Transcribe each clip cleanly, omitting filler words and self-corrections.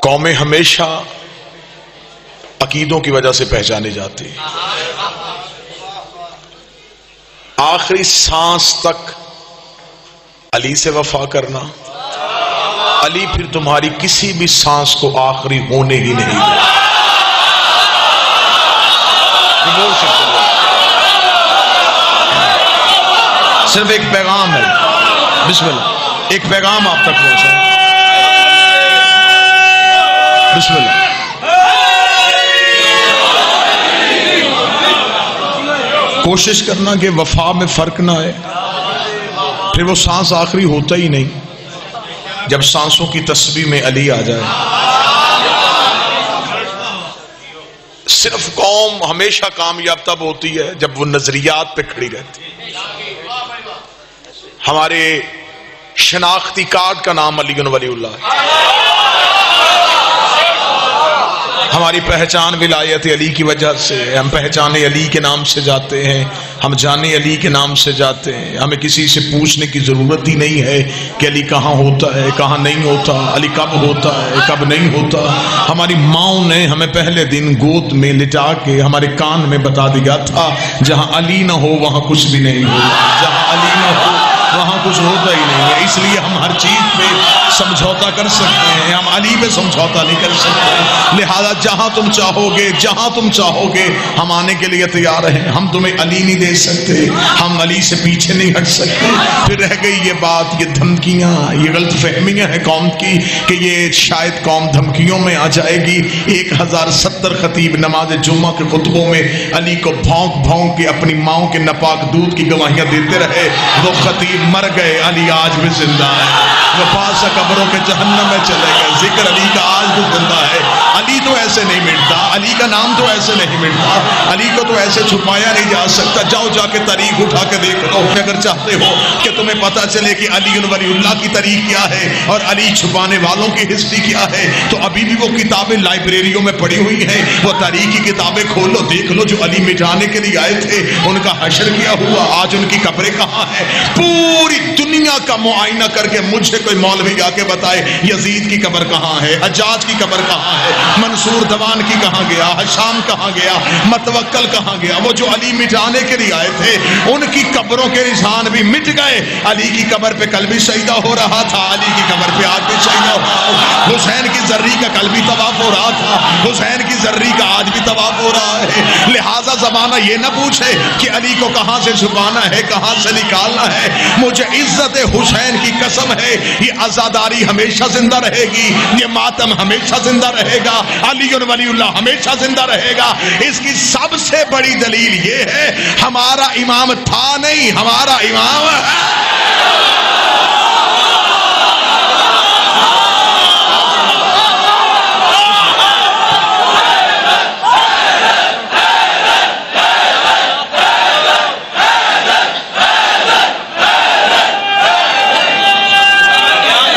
قومیں ہمیشہ عقیدوں کی وجہ سے پہچانی جاتی ہیں. آخری سانس تک علی سے وفا کرنا، علی پھر تمہاری کسی بھی سانس کو آخری ہونے ہی نہیں دے. صرف ایک پیغام ہے، بسم اللہ، ایک پیغام آپ تک پہنچا. بسم اللہ. کوشش کرنا کہ وفا میں فرق نہ آئے، پھر وہ سانس آخری ہوتا ہی نہیں جب سانسوں کی تسبیح میں علی آ جائے. صرف قوم ہمیشہ کامیاب تب ہوتی ہے جب وہ نظریات پہ کھڑی رہتی ہے. ہمارے شناختی کارڈ کا نام علی ولی اللہ ہے. ہماری پہچان ولایت علی کی وجہ سے، ہم پہچانے علی کے نام سے جاتے ہیں، ہم جانے علی کے نام سے جاتے ہیں. ہمیں کسی سے پوچھنے کی ضرورت ہی نہیں ہے کہ علی کہاں ہوتا ہے، کہاں نہیں ہوتا، علی کب ہوتا ہے، کب نہیں ہوتا. ہماری ماؤں نے ہمیں پہلے دن گود میں لٹا کے ہمارے کان میں بتا دیا تھا جہاں علی نہ ہو وہاں کچھ بھی نہیں ہوتا، جہاں علی نہ ہو وہاں کچھ ہوتا ہی نہیں ہے. اس لیے ہم ہر چیز پہ سمجھوتا کر سکتے ہیں، ہم علی پہ سمجھوتا نہیں کر سکتے. لہذا جہاں تم چاہو گے، جہاں تم چاہو گے، ہم آنے کے لیے تیار ہیں. ہم تمہیں علی نہیں دے سکتے، ہم علی سے پیچھے نہیں ہٹ سکتے. پھر رہ گئی یہ بات، یہ دھمکیاں، یہ غلط فہمیاں ہیں قوم کی کہ یہ شاید قوم دھمکیوں میں آ جائے گی. 1070 خطیب نماز جمعہ کے خطبوں میں علی کو بھونک بھونک کے اپنی ماؤں کے ناپاک دودھ کی گواہیاں دیتے رہے. وہ خطیب مر گئے، علی آج بھی زندہ ہے. وہ پاسا قبروں کے جہنم میں چلے گئے، ذکر علی کا آج بھی زندہ ہے. علی تو ایسے نہیں مٹتا، علی کا نام تو ایسے نہیں مٹتا، علی کو تو ایسے چھپایا نہیں جا سکتا. جاؤ جا کے تاریخ اٹھا کے دیکھ لو. اگر چاہتے ہو کہ تمہیں پتا چلے کہ علی ولی اللہ کی تاریخ کیا ہے اور علی چھپانے والوں کی ہسٹری کیا ہے، تو ابھی بھی وہ کتابیں لائبریریوں میں پڑی ہوئی ہیں. وہ تاریخ کی کتابیں کھولو، دیکھ لو. جو علی مٹانے کے لیے آئے تھے ان کا حشر کیا ہوا، آج ان کی قبریں کہاں ہیں. پوری دنیا کا معائنہ کر کے مجھے کوئی مولوی آ کے بتائے یزید کی قبر کہاں ہے، حجاج کی قبر کہاں ہے، منصور دوان کی کہاں گیا، حشام کہاں گیا، متوکل کہاں گیا. وہ جو علی مٹانے کے لیے آئے تھے ان کی قبروں کے نشان بھی مٹ گئے. علی کی قبر پہ کل بھی سجدہ ہو رہا تھا، علی کی قبر پہ آج بھی سجدہ ہو رہا تھا. حسین کی ذرّی کا کل بھی طواف ہو رہا تھا، حسین کی ذرّی کا آج بھی طواف ہو رہا ہے. لہذا زمانہ یہ نہ پوچھے کہ علی کو کہاں سے چھپانا ہے، کہاں سے نکالنا ہے. مجھے عزت حسین کی قسم ہے، یہ عزاداری ہمیشہ زندہ رہے گی، یہ ماتم ہمیشہ زندہ رہے گا، علی ولی اللہ ہمیشہ زندہ رہے گا. اس کی سب سے بڑی دلیل یہ ہے ہمارا امام تھا نہیں، ہمارا امام ہے.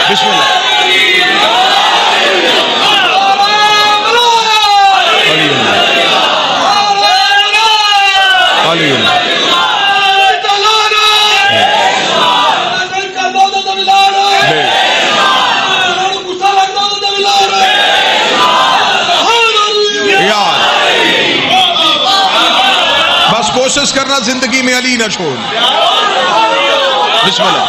بسم اللہ. بس کوشش کرنا زندگی میں علی نہ چھوڑ. بسم اللہ.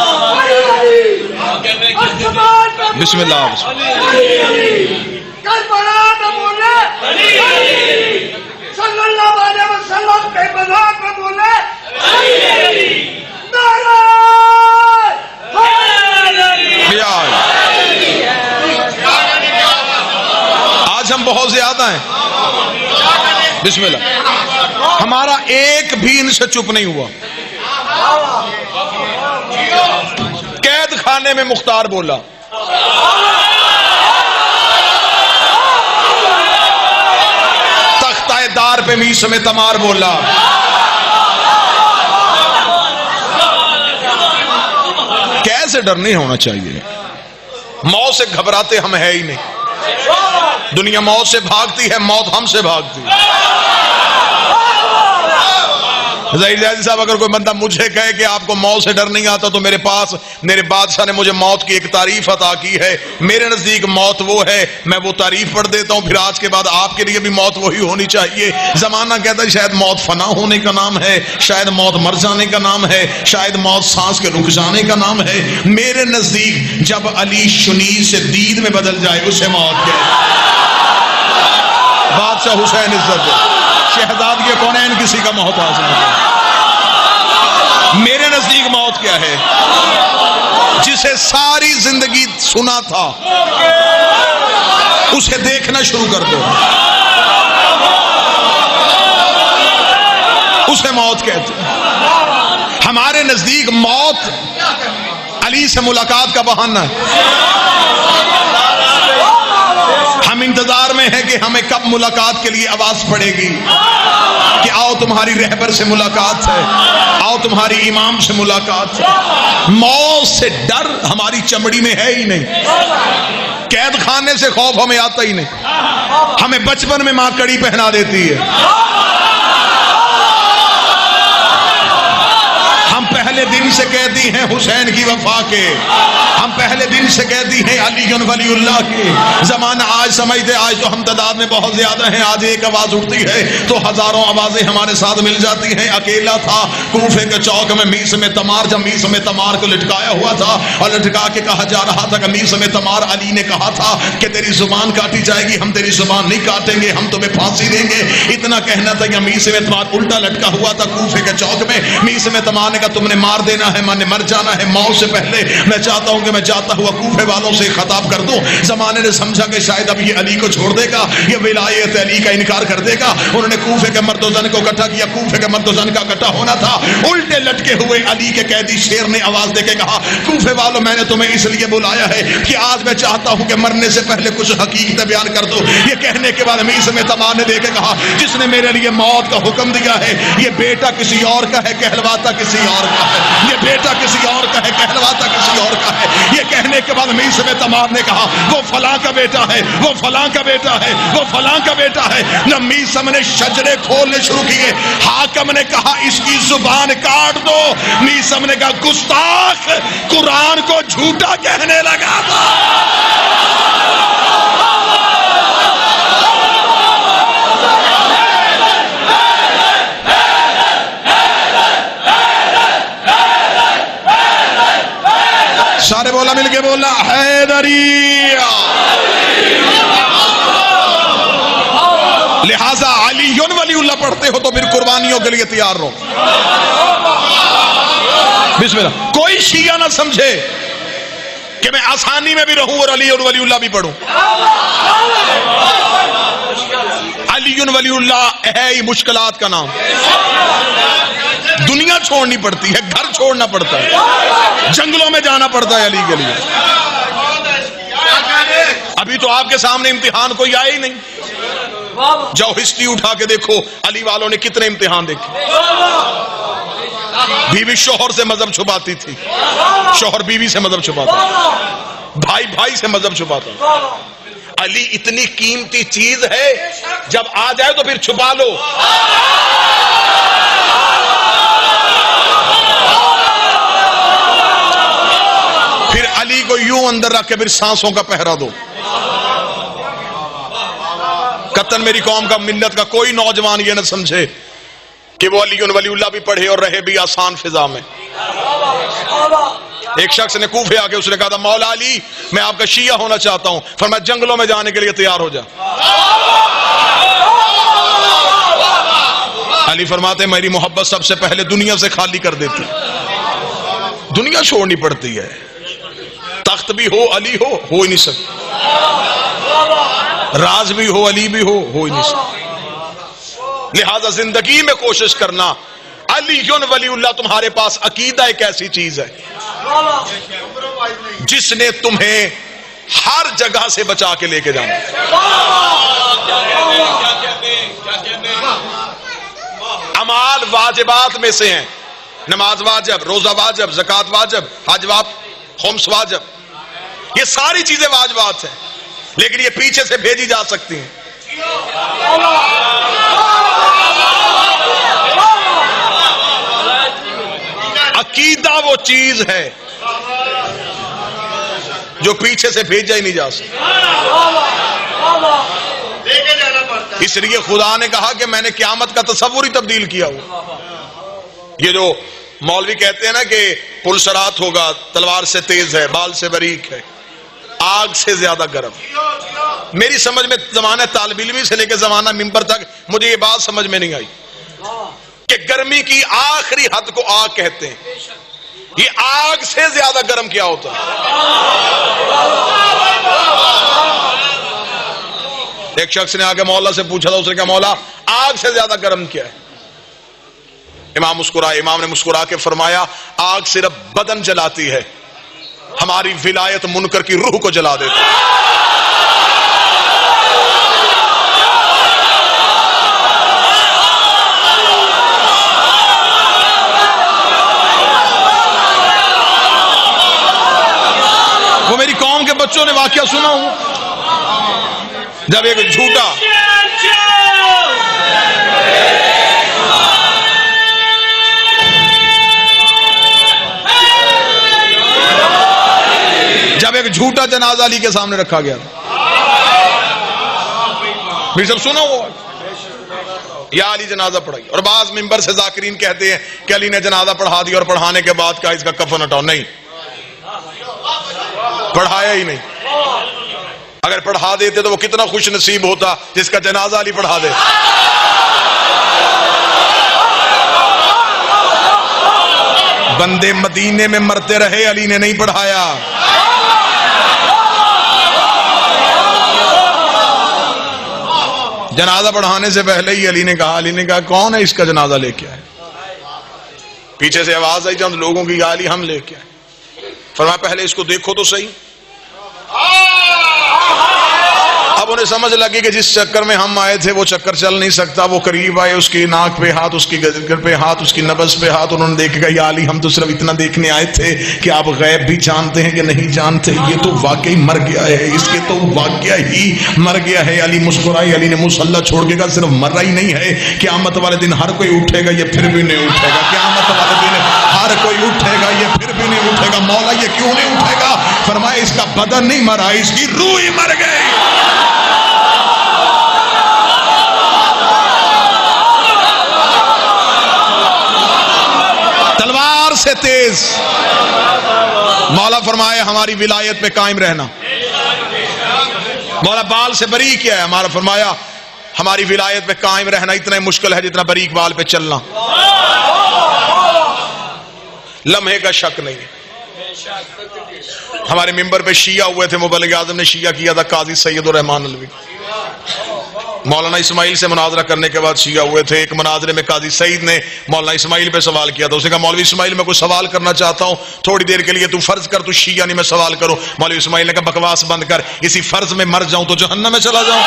بسم اللہ. آج ہم بہت زیادہ ہیں. بسم اللہ. ہمارا ایک بھی ان سے چپ نہیں ہوا. قید خانے میں مختار بولا، تختہ دار پہ میسم تمار بولا، کیسے ڈر نہیں ہونا چاہیے. موت سے گھبراتے ہم ہے ہی نہیں. دنیا موت سے بھاگتی ہے، موت ہم سے بھاگتی ہے. ظہیر جازی صاحب اگر کوئی بندہ مجھے کہے کہ آپ کو موت سے ڈر نہیں آتا تو میرے پاس میرے بادشاہ نے مجھے موت کی ایک تعریف عطا کی ہے. میرے نزدیک موت وہ ہے, میں وہ تعریف پڑھ دیتا ہوں, پھر آج کے بعد آپ کے لیے بھی موت وہی ہونی چاہیے. زمانہ کہتا ہے شاید موت فنا ہونے کا نام ہے, شاید موت مر جانے کا نام ہے, شاید موت سانس کے رک جانے کا نام ہے. میرے نزدیک جب علی شنی سے دید میں بدل جائے اسے موت کہتے ہیں. بادشاہ حسین عزت شہزادی کونین کسی کا محتاج نہیں. میرے نزدیک موت کیا ہے؟ جسے ساری زندگی سنا تھا اسے دیکھنا شروع کر دو, اسے موت کہتے ہیں. ہمارے نزدیک موت علی سے ملاقات کا بہانہ ہے. ہم انتظار میں ہیں کہ ہمیں کب ملاقات کے لیے آواز پڑے گی کہ آؤ تمہاری رہبر سے ملاقات ہے, آؤ تمہاری امام سے ملاقات ہے. موت سے ڈر ہماری چمڑی میں ہے ہی نہیں. قید خانے سے خوف ہمیں آتا ہی نہیں. ہمیں بچپن میں ماں کڑی پہنا دیتی ہے. ہم پہلے دن سے کہتی ہیں حسین کی وفا کے, ہم پہلے دن سے کہتی ہیں علی ولی اللہ کے. زمانہ آج سمجھتے آج تو ہم تعداد میں بہت زیادہ ہیں, آج ایک آواز اٹھتی ہے تو ہزاروں آوازیں ہمارے ساتھ مل جاتی ہیں. اکیلا تھا کوفے کے چوک میں میس میں تمار, جب میس میں تمار کو لٹکایا ہوا تھا اور لٹکا کے کہا جا رہا تھا کہ میس میں تمار, علی نے کہا تھا کہ تیری زبان کاٹی جائے گی. ہم تیری زبان نہیں کاٹیں گے, ہم تمہیں پھانسی دیں گے. اتنا کہنا تھا کہ میس میں تمار الٹا لٹکا ہوا تھا کوفے کے چوک میں. میس میں تمار نے کہا تم نے مار دینا ہے, میں نے مر جانا ہے, موت سے پہلے میں چاہتا ہوں کہ میں جاتا ہوا کوفے والوں سے خطاب کر دوں. زمانے نے سمجھا کہ شاید اب یہ علی کو چھوڑ دے گا, یہ ولایت علی کا انکار کر دے گا. انہوں نے کوفے کے مرد و زن کو اکٹھا کیا. کوفے کے مرد و زن کا اکٹھا ہونا تھا. الٹے لٹکے ہوئے علی کے قیدی شیر نے آواز دے کے کہا کوفے والوں میں نے تمہیں اس لیے بلایا ہے کہ آج میں چاہتا ہوں کہ مرنے سے پہلے کچھ حقیقت بیان کر دو. یہ کہنے کے بعد میس میں تمار نے دے کے کہا جس نے میرے لیے موت کا حکم دیا ہے یہ بیٹا کسی اور کا ہے, کہلواتا کسی اور کا ہے. یہ بیٹا کسی اور کا ہے, کہلواتا کسی اور کا ہے. یہ کہنے کے بعد میس میں تمار نے کہا وہ فلاں کا بیٹا ہے, وہ فلاں کا بیٹا ہے, وہ فلاں کا بیٹا ہے. نہ میسم نے شجرے کھولنے شروع کیے. حاکم نے کہا اس کی زبان کاٹ دو. میسم نے کہا گستاخ, قرآن کو جھوٹا کہنے لگا تھا. سارے بولا مل کے بولا حیدری. لہذا علی ولی اللہ پڑھتے ہو تو پھر قربانیوں کے لیے تیار رہو. بسم اللہ. کوئی شیعہ نہ سمجھے کہ میں آسانی میں بھی رہوں اور علی اور ولی اللہ بھی پڑھوں. علی ولی اللہ ہے ہی مشکلات کا نام. دنیا چھوڑنی پڑتی ہے, گھر چھوڑنا پڑتا ہے, جنگلوں میں جانا پڑتا ہے علی کے لیے. ابھی تو آپ کے سامنے امتحان کوئی آئے ہی نہیں. جاؤ ہسٹری اٹھا کے دیکھو علی والوں نے کتنے امتحان دیکھے. بیوی شوہر سے مذہب چھپاتی تھی, شوہر بیوی سے مذہب چھپاتا, بھائی بھائی سے مذہب چھپاتا. علی اتنی قیمتی چیز ہے, جب آ جائے تو پھر چھپا لو. پھر علی کو یوں اندر رکھ کے پھر سانسوں کا پہرا دو. قطن میری قوم کا ملت کا کوئی نوجوان یہ نہ سمجھے کہ وہ علی ولی اللہ بھی پڑھے اور رہے بھی آسان فضا میں. ایک شخص نے کوفے آ کے اس نے کہا تھا مولا علی میں آپ کا شیعہ ہونا چاہتا ہوں. فرمایا جنگلوں میں جانے کے لیے تیار ہو جا. علی فرماتے میری محبت سب سے پہلے دنیا سے خالی کر دیتی. دنیا چھوڑنی پڑتی ہے. تخت بھی ہو علی ہو ہی نہیں سکتا, راز بھی ہو علی بھی ہو ہی نہیں سکتا. لہذا زندگی میں کوشش کرنا علی ولی اللہ تمہارے پاس عقیدہ ایک ایسی چیز ہے جس نے تمہیں ہر جگہ سے بچا کے لے کے جانا. اعمال واجبات میں سے ہیں. نماز واجب, روزہ واجب, زکوٰۃ واجب, حج واجب, خمس واجب. یہ ساری چیزیں واجبات ہیں, لیکن یہ پیچھے سے بھیجی جا سکتی ہیں. عقیدہ وہ چیز ہے جو پیچھے سے بھیجا ہی نہیں جا سکتا. اس لیے خدا نے کہا کہ میں نے قیامت کا تصور ہی تبدیل کیا ہوا. یہ جو مولوی کہتے ہیں نا کہ پلسرات ہوگا، تلوار سے تیز ہے، بال سے باریک ہے، آگ سے زیادہ گرم. میری سمجھ میں زمانہ طالب علمی سے لے کے زمانہ ممبر تک مجھے یہ بات سمجھ میں نہیں آئی کہ گرمی کی آخری حد کو آگ کہتے ہیں. یہ آگ سے زیادہ گرم کیا ہوتا ہے؟ ایک شخص نے آگے مولا سے پوچھا تھا، اس نے کہا مولا آگ سے زیادہ گرم کیا ہے؟ امام مسکرائے. امام نے مسکرا کے فرمایا آگ صرف بدن جلاتی ہے، ہماری ولایت منکر کی روح کو جلا دیتی ہے. وہ میری قوم کے بچوں نے واقعہ سنا ہوں، جب ایک جھوٹا جنازہ علی کے سامنے رکھا گیا پھر سب سنا ہوا یا علی جنازہ پڑھائی. اور بعض ممبر سے ذاکرین کہتے ہیں کہ علی نے جنازہ پڑھا دیا اور پڑھانے کے بعد کہا اس کا کفن ہٹاؤ. نہیں، پڑھایا ہی نہیں. اگر پڑھا دیتے تو وہ کتنا خوش نصیب ہوتا جس کا جنازہ علی پڑھا دے. بندے مدینے میں مرتے رہے، علی نے نہیں پڑھایا. جنازہ پڑھانے سے پہلے ہی علی نے کہا کون ہے اس کا جنازہ لے کے آئے؟ پیچھے سے آواز آئی چند لوگوں کی، علی ہم لے کے آئے. فرمایا پہلے اس کو دیکھو تو صحیح. اب انہیں سمجھ لگی کہ جس چکر میں ہم آئے تھے وہ چکر چل نہیں سکتا. وہ قریب آئے، اس کی ناک پہ ہاتھ، اس کی گردن پہ ہاتھ، اس کی نبض پہ ہاتھ. انہوں نے دیکھا یا علی ہم تو صرف اتنا دیکھنے آئے تھے کہ آپ غیب بھی جانتے ہیں کہ نہیں جانتے. یہ تو واقعی مر گیا ہے، اس کے تو واقعہ ہی مر گیا ہے. علی مسکرائے. علی نے مصلی چھوڑ کے کہا صرف مرا ہی نہیں ہے، قیامت والے دن ہر کوئی اٹھے گا، یہ پھر بھی نہیں اٹھے گا. قیامت والے دن ہر کوئی اٹھے گا، یہ پھر بھی نہیں اٹھے گا. مولا یہ کیوں نہیں اٹھے گا؟ فرمایا اس کا بدن نہیں مرا، اس کی روح ہی مر گئی. تلوار سے تیز. مولا فرمایا ہماری ولایت پہ قائم رہنا. مولا بال سے باریک کیا ہے؟ ہمارا فرمایا ہماری ولایت پہ قائم رہنا اتنا مشکل ہے جتنا باریک بال پہ چلنا. لمحے کا شک نہیں. ہمارے ممبر پہ شیعہ ہوئے تھے، مبلغ اعظم نے شیعہ کیا تھا قاضی سید الرحمان الوی. مولانا اسماعیل سے مناظرہ کرنے کے بعد شیعہ ہوئے تھے. ایک مناظرے میں قاضی سعید نے مولانا اسماعیل پہ سوال کیا تھا. اس نے کہا مولوی اسماعیل میں کوئی سوال کرنا چاہتا ہوں، تھوڑی دیر کے لیے تو فرض کر تو شیعہ نہیں میں سوال کروں. مولوی اسماعیل نے کہا بکواس بند کر، اسی فرض میں مر جاؤں تو جہنم میں چلا جاؤں.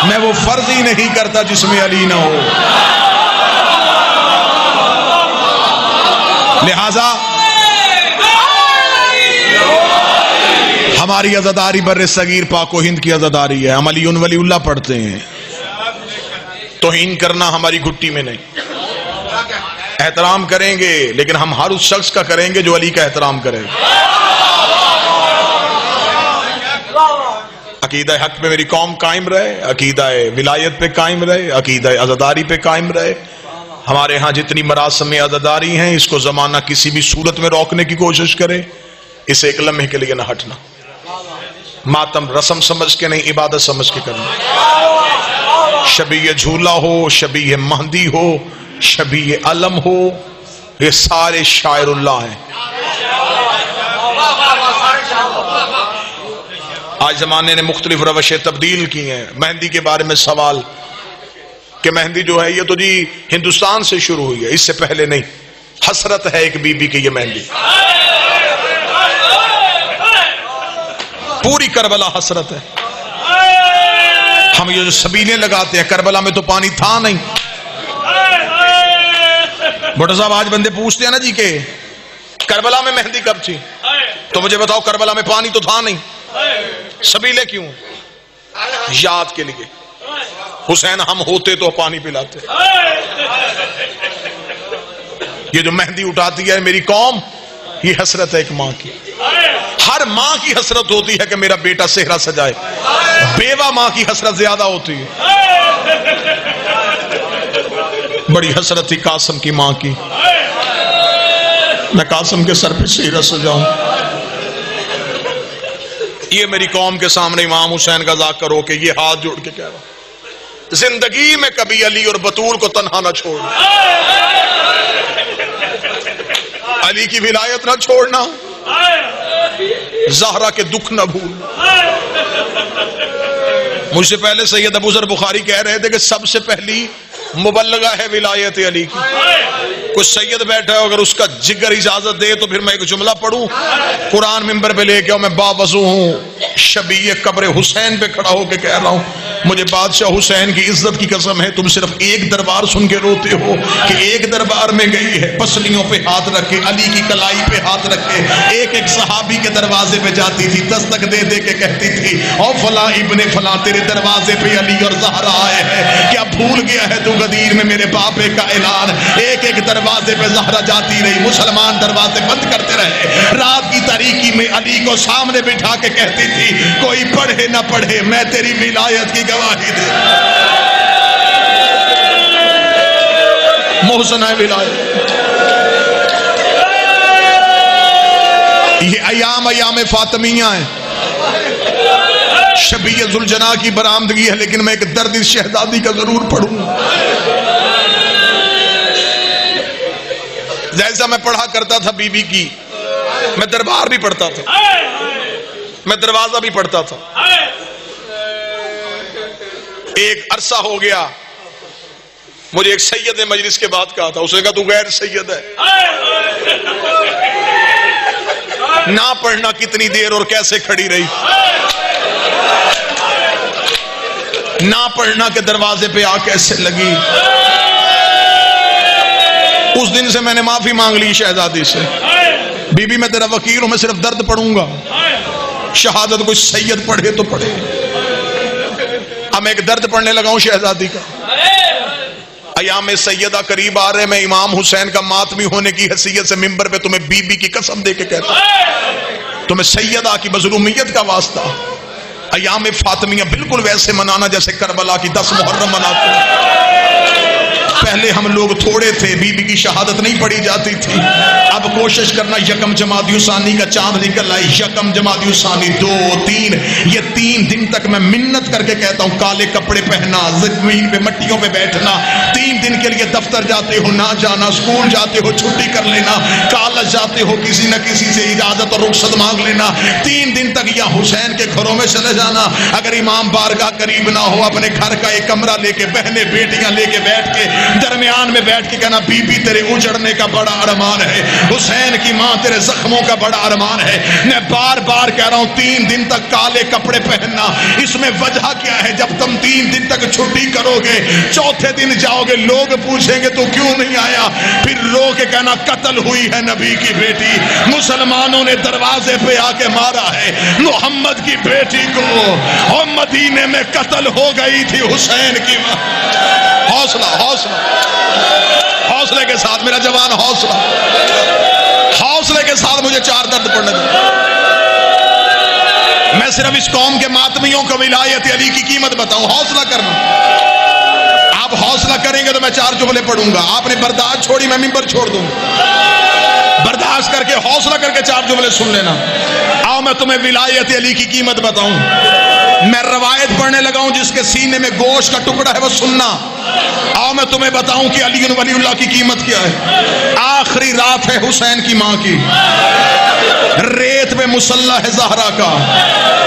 میں وہ فرض ہی نہیں کرتا جس میں علی نہ ہو. لہذا ہماری عزاداری بر صغیر پاک و ہند کی عزاداری ہے. ہم علی ولی اللہ پڑھتے ہیں. توہین کرنا ہماری گھٹی میں نہیں. احترام کریں گے لیکن ہم ہر اس شخص کا کریں گے جو علی کا احترام کرے. عقیدہ حق پہ میری قوم قائم رہے، عقیدہ ولایت پہ قائم رہے، عقیدہ عزاداری پہ قائم رہے. ہمارے ہاں جتنی مراسم عزاداری ہیں اس کو زمانہ کسی بھی صورت میں روکنے کی کوشش کرے، اسے ایک لمحے کے لیے نہ ہٹنا. ماتم رسم سمجھ کے نہیں، عبادت سمجھ کے کرنا. شبیہ جھولا ہو، شبیہ مہندی ہو، شبیہ علم ہو، یہ سارے شاعر اللہ ہیں. آج زمانے نے مختلف روشیں تبدیل کی ہیں. مہندی کے بارے میں سوال کہ مہندی جو ہے یہ تو جی ہندوستان سے شروع ہوئی ہے، اس سے پہلے نہیں. حسرت ہے ایک بی بی کی یہ مہندی. پوری کربلا حسرت ہے. ہم یہ جو سبیلیں لگاتے ہیں، کربلا میں تو پانی تھا نہیں. بھٹو صاحب آج بندے پوچھتے ہیں نا جی کہ کربلا میں مہندی کب تھی، تو مجھے بتاؤ کربلا میں پانی تو تھا نہیں، سبیلیں کیوں؟ یاد کے لیے. حسین ہم ہوتے تو پانی پلاتے. یہ جو مہندی اٹھاتی ہے میری قوم، یہ حسرت ہے ایک ماں کی. ہر ماں کی حسرت ہوتی ہے کہ میرا بیٹا صحرا سجائے. بیوہ ماں کی حسرت زیادہ ہوتی ہے. بڑی حسرت تھی قاسم کی ماں کی، میں قاسم کے سر پہ صحرا سجاؤں. یہ میری قوم کے سامنے امام حسین کا ذکر ہو کہ یہ ہاتھ جوڑ کے کہہ رہا ہوں، زندگی میں کبھی علی اور بطول کو تنہا نہ چھوڑنا، علی کی ولایت نہ چھوڑنا، زہرا کے دکھ نہ بھولنا. مجھ سے پہلے سید ابو ذر بخاری کہہ رہے تھے کہ سب سے پہلی مبلغہ ہے ولایت علی کی. کوئی سید بیٹھا ہے اگر اس کا جگر اجازت دے تو پھر میں ایک جملہ پڑھوں. قرآن ممبر پہ لے کے میں باوضو ہوں، شبیہ قبر حسین پہ کھڑا ہو کے کہہ رہا ہوں، مجھے بادشاہ حسین کی عزت کی قسم ہے تم صرف ایک دربار سن کے روتے ہو کہ ایک دربار میں گئی ہے، پسلیوں پہ ہاتھ رکھ کے، علی کی کلائی پہ ہاتھ رکھ کے ایک ایک صحابی کے دروازے پہ جاتی تھی، دستک دے دے کے کہتی تھی او فلاں ابن فلاں تیرے دروازے پہ علی اور زہرا آئے ہیں، کیا بھول گیا ہے تو غدیر میں میرے باپے کا اعلان. ایک ایک دروازے پہ زہرا جاتی رہی، مسلمان دروازے بند کرتے رہے. رات کی تاریکی میں علی کو سامنے بٹھا کے کہتی تھی کوئی پڑھے نہ پڑھے میں تیری ولایت کی گواہی دے. محسن ہے ولایت. یہ ایام فاطمیہ ہیں. شبیہ ذوالجناح کی برآمدگی ہے، لیکن میں ایک درد اس شہزادی کا ضرور پڑھوں. جیسا میں پڑھا کرتا تھا بی بی کی، میں دربار بھی پڑھتا تھا، میں دروازہ بھی پڑھتا تھا. ایک عرصہ ہو گیا مجھے ایک سید نے مجلس کے بعد کہا تھا، اس نے کہا تو غیر سید ہے. نہ پڑھنا کتنی دیر اور کیسے کھڑی رہی، نہ پڑھنا کے دروازے پہ آ کیسے لگی. اس دن سے میں نے معافی مانگ لی شہزادی سے، بی بی میں تیرا وکیل ہوں، میں صرف درد پڑھوں گا، شہادت کوئی سید پڑھے تو پڑھے. اب میں ایک درد پڑھنے لگا ہوں شہزادی کا. ایام سیدہ قریب آ رہے، میں امام حسین کا ماتمی ہونے کی حیثیت سے ممبر پہ تمہیں بی بی کی قسم دے کے کہتا ہوں، تمہیں سیدہ کی مظلومیت کا واسطہ. ایام فاطمیہ بالکل ویسے منانا جیسے کربلا کی 10 محرم مناتے ہیں. پہلے ہم لوگ تھوڑے تھے، بی بی کی شہادت نہیں پڑھی جاتی تھی. اب کوشش کرنا یکم جمادی الثانی کا چاند نکل آئے، یکم جمادی الثانی 2 3، یہ 3 دن تک میں منت کر کے کہتا ہوں کالے کپڑے پہننا، زمین پہ مٹیوں پہ بیٹھنا، 3 دن کے لیے دفتر جاتے ہو نہ جانا، اسکول جاتے ہو چھٹی کر لینا، کالج جاتے ہو کسی نہ کسی سے اجازت اور رخصت مانگ لینا، 3 دن تک یا حسین کے گھروں میں چلے جانا. اگر امام بارگاہ قریب نہ ہو اپنے گھر کا ایک کمرہ لے کے بہنیں بیٹیاں لے کے بیٹھ کے درمیان میں بیٹھ کے کہنا بی بی تیرے اجڑنے کا بڑا ارمان ہے، حسین کی ماں تیرے زخموں کا بڑا ارمان ہے. میں بار بار کہہ رہا ہوں 3 دن تک کالے کپڑے پہننا. اس میں وجہ کیا ہے؟ جب تم 3 دن تک چھٹی کرو گے، چوتھے دن جاؤ گے، لوگ پوچھیں گے تو کیوں نہیں آیا، پھر رو کے کہنا قتل ہوئی ہے نبی کی بیٹی، مسلمانوں نے دروازے پہ آ کے مارا ہے محمد کی بیٹی کو، اور مدینے میں قتل ہو گئی تھی حسین کی ماں. حوصلہ حوصلہ حوصلے کے ساتھ میرا جوان، حوصلہ حوصلے کے ساتھ مجھے 4 درد پڑھنے دیں. میں صرف اس قوم کے ماتمیوں کو ولایت علی کی قیمت بتاؤں. حوصلہ کرنا، آپ حوصلہ کریں گے تو میں 4 جملے پڑھوں گا. آپ نے برداشت چھوڑی میں ممبر چھوڑ دوں. برداشت کر کے حوصلہ کر کے 4 جملے سن لینا. آؤ میں تمہیں ولایت علی کی قیمت بتاؤں. میں روایت پڑھنے لگا ہوں جس کے سینے میں گوشت کا ٹکڑا ہے وہ سننا. آؤ میں تمہیں بتاؤں کہ علی ولی اللہ کی قیمت کیا ہے. آخری رات ہے حسین کی ماں کی، ریت پہ مسلح ہے زہرا کا،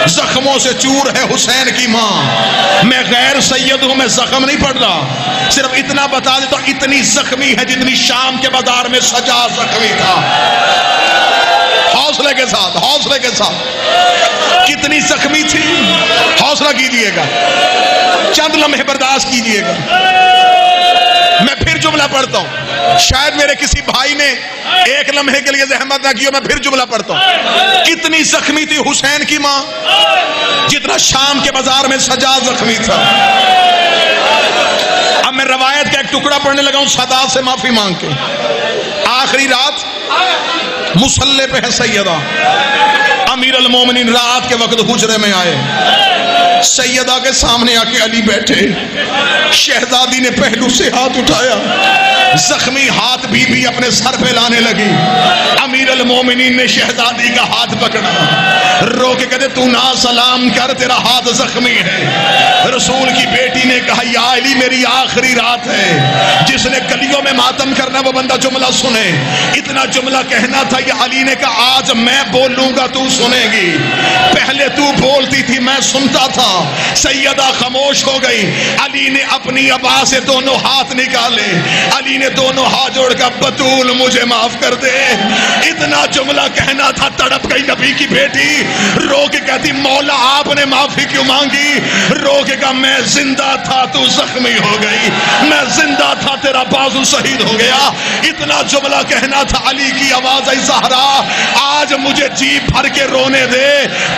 زخموں سے چور ہے حسین کی ماں. میں غیر سید ہوں، میں زخم نہیں پڑھ رہا، صرف اتنا بتا دیتا ہوں اتنی زخمی ہے جتنی شام کے بازار میں سجا زخمی تھا. حوصلے کے ساتھ، حوصلے کے ساتھ. کتنی زخمی تھی، حوصلہ کیجئے گا، چند لمحے برداشت کیجئے گا. میں پھر جملہ پڑھتا ہوں، شاید میرے کسی بھائی نے 1 لمحے کے لیے زحمت نہ کی، میں پھر جملہ پڑھتا ہوں. کتنی زخمی تھی حسین کی ماں جتنا شام کے بازار میں سجا زخمی تھا. اب میں روایت کا ایک ٹکڑا پڑھنے لگا ہوں سادات سے معافی مانگ کے. آخری رات مصلی پہ ہے سیدہ. امیر المومنین رات کے وقت حجرے میں آئے. سیدہ کے سامنے آ کے علی بیٹھے. شہزادی نے پہلو سے ہاتھ اٹھایا. زخمی ہاتھ بی بی اپنے سر پہ لانے لگی. امیر المومنین نے شہزادی کا ہاتھ پکڑا. رو کے کہتے تو نہ سلام کر, تیرا ہاتھ زخمی ہے. رسول کی بیٹی نے کہا یا علی میری آخری رات ہے. جس نے گلیوں میں ماتم کرنا وہ بندہ جملہ سنے. اتنا جملہ کہنا تھا. یا علی نے کہا آج میں بولوں گا تو سنے گی. پہلے تو بولتی تھی میں سنتا تھا. سیدہ خاموش ہو گئی. علی نے اپنی ابا سے دونوں ہاتھ نکالے. علی نے دونوں ہاتھ جوڑ کر بطول مجھے معاف کر دے. اتنا جملہ کہنا تھا. تڑپ گئی نبی کی بیٹی. رو کے کہتی مولا آپ نے معافی کیوں مانگی؟ رو کے کہا میں زندہ تھا تو زخمی ہو گئی. میں زندہ تھا تیرا بازو شہید ہو گیا. اتنا جملہ کہنا تھا. علی کی آواز آئی زہرا آج مجھے جی بھر کے رونے دے.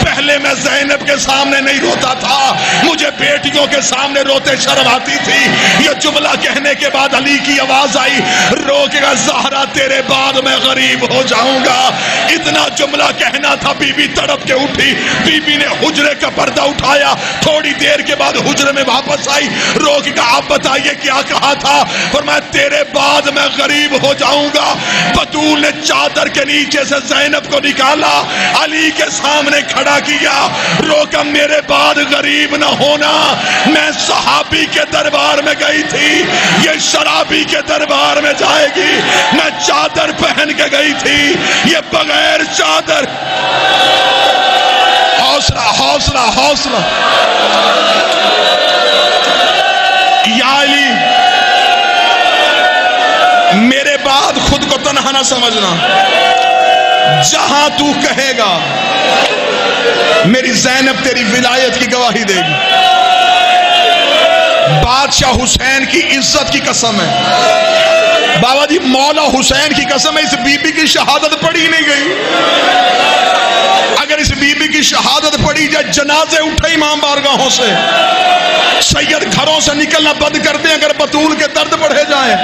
پہلے میں زینب کے سامنے نہیں روتا تھا. مجھے بیٹیوں کے سامنے روتے شرم آتی تھی. یہ جملہ کہنے کے بعد علی کی آواز آئی. رو کے کہا زہرا تیرے بعد میں غریب ہو جاؤں گا. اتنا جملہ کہنا تھا. بی بی تڑپ کے اٹھی. بی بی نے حجرے کا پردہ اٹھایا. تھوڑی دیر کے بعد حجرے میں واپس آئی. رو کے کہا آپ بتائیے کیا کہا تھا؟ فرمایا تیرے بعد میں غریب ہو جاؤں گا. بطول نے چادر کے نیچے سے زینب کو نکالا. علی کے سامنے کھڑا کیا. رو کا میرے بعد غریب نہ ہونا. میں صحابی کے دربار میں گئی تھی. یہ شرابی کے دربار میں جائے گی. میں چادر پہن کے گئی تھی. یہ بغیر چادر. حوصلہ حوصلہ حوصلہ. یا علی میرے بعد خود کو تنہا نہ سمجھنا. جہاں تو کہے گا میری زینب تیری ولایت کی گواہی دے گی. بادشاہ حسین کی عزت کی قسم ہے. بابا جی مولا حسین کی قسم ہے اس بی بی کی شہادت پڑھی نہیں گئی. اگر اس بی بی کی شہادت پڑھی جائے جنازے اٹھے امام بارگاہوں سے. سید گھروں سے نکلنا بند کر دیں اگر بطول کے درد پڑھے جائیں.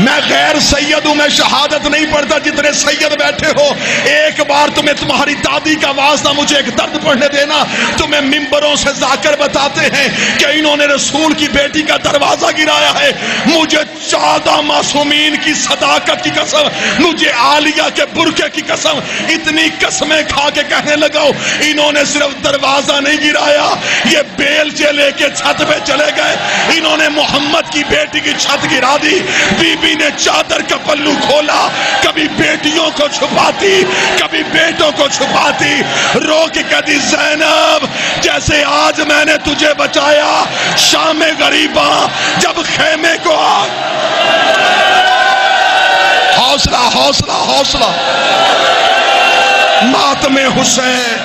میں غیر سید ہوں. میں شہادت نہیں پڑھتا. جتنے سید بیٹھے ہو ایک بار تمہیں تمہاری دادی کا واسطہ مجھے ایک درد پڑھنے دینا. تمہیں ممبروں سے جا کر بتاتے ہیں کہ انہوں نے رسول کی بیٹی کا دروازہ گرایا ہے. مجھے 14 معصومین کی صداقت کی قسم, مجھے عالیہ کے برقعے کی قسم, اتنی قسمیں کھا کے کہنے لگا انہوں نے صرف دروازہ نہیں گرایا, یہ بیلچے لے کے چھت پہ چلے گئے. انہوں نے محمد کی بیٹی کی چھت گرا دی. بی بی نے چادر کا پلو کھولا. کبھی بیٹیوں کو چھپاتی کبھی بیٹوں کو چھپاتی. رو کے کہتی زینب جیسے آج میں نے تجھے بچایا شام غریباں جب خیمے کو آگ. حوصلہ حوصلہ حوصلہ. ماتم حسین